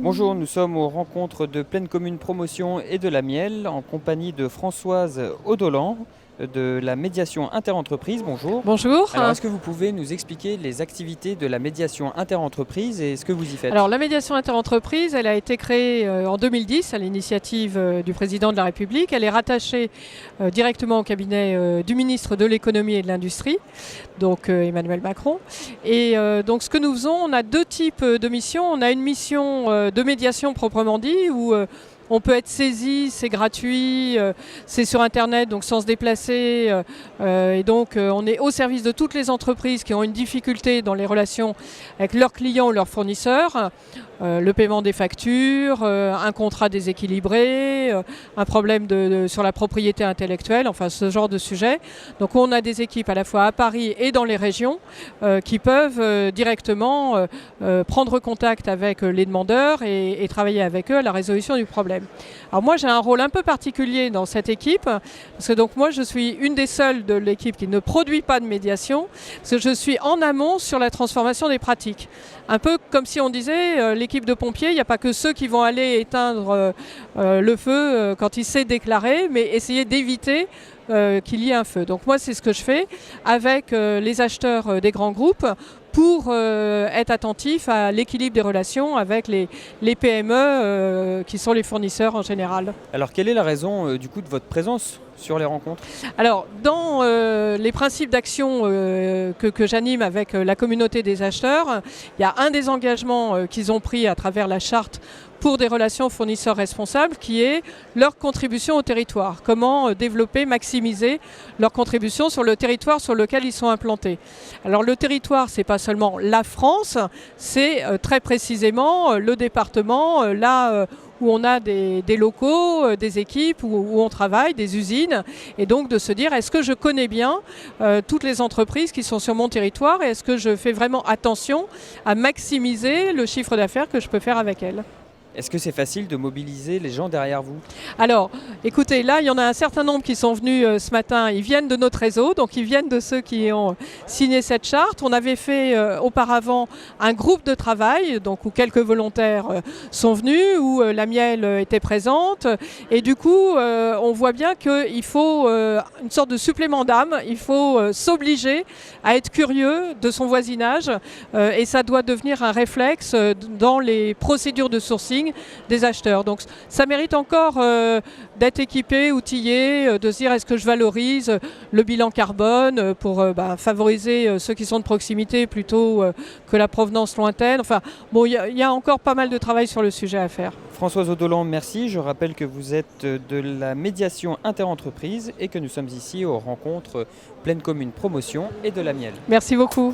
Bonjour, nous sommes aux rencontres de Pleine Commune Promotion et de la Miel en compagnie de Françoise Audolan de la médiation interentreprise. Bonjour. Bonjour. Alors, est-ce que vous pouvez nous expliquer les activités de la médiation interentreprise et ce que vous y faites? Alors, la médiation interentreprise, elle a été créée en 2010 à l'initiative du président de la République. Elle est rattachée directement au cabinet du ministre de l'économie et de l'industrie, donc Emmanuel Macron. Et donc, ce que nous faisons, on a deux types de missions. On a une mission de médiation proprement dit, où on peut être saisi, c'est gratuit, c'est sur Internet, donc sans se déplacer. Et donc, on est au service de toutes les entreprises qui ont une difficulté dans les relations avec leurs clients ou leurs fournisseurs. Le paiement des factures, un contrat déséquilibré, un problème sur la propriété intellectuelle, enfin ce genre de sujet. Donc on a des équipes à la fois à Paris et dans les régions qui peuvent directement prendre contact avec les demandeurs et travailler avec eux à la résolution du problème. Alors moi j'ai un rôle un peu particulier dans cette équipe, parce que donc moi je suis une des seules de l'équipe qui ne produit pas de médiation, parce que je suis en amont sur la transformation des pratiques. Un peu comme si on disait, l'équipe de pompiers, il n'y a pas que ceux qui vont aller éteindre le feu quand il s'est déclaré, mais essayer d'éviter qu'il y ait un feu. Donc moi, c'est ce que je fais avec les acheteurs des grands groupes pour être attentif à l'équilibre des relations avec les PME qui sont les fournisseurs en général. Alors, quelle est la raison du coup de votre présence sur les rencontres? Alors, dans les principes d'action que j'anime avec la communauté des acheteurs, il y a un des engagements qu'ils ont pris à travers la charte pour des relations fournisseurs responsables qui est leur contribution au territoire. Comment développer, maximiser leur contribution sur le territoire sur lequel ils sont implantés. Alors le territoire, c'est pas seulement la France, c'est très précisément le département, là où on a des locaux, des équipes, où on travaille, des usines, et donc de se dire est-ce que je connais bien toutes les entreprises qui sont sur mon territoire et est-ce que je fais vraiment attention à maximiser le chiffre d'affaires que je peux faire avec elles. Est-ce que c'est facile de mobiliser les gens derrière vous? Alors, écoutez, là, il y en a un certain nombre qui sont venus ce matin. Ils viennent de notre réseau, donc ils viennent de ceux qui ont signé cette charte. On avait fait auparavant un groupe de travail, donc où quelques volontaires sont venus, où la Miel était présente. Et du coup, on voit bien qu'il faut une sorte de supplément d'âme. Il faut s'obliger à être curieux de son voisinage. Et ça doit devenir un réflexe dans les procédures de sourcing des acheteurs. Donc ça mérite encore d'être équipé, outillé, de se dire est-ce que je valorise le bilan carbone pour favoriser ceux qui sont de proximité plutôt que la provenance lointaine. Enfin bon, il y a encore pas mal de travail sur le sujet à faire. Françoise Audolan, merci. Je rappelle que vous êtes de la médiation interentreprise et que nous sommes ici aux rencontres Pleine Commune Promotion et de la Miel. Merci beaucoup.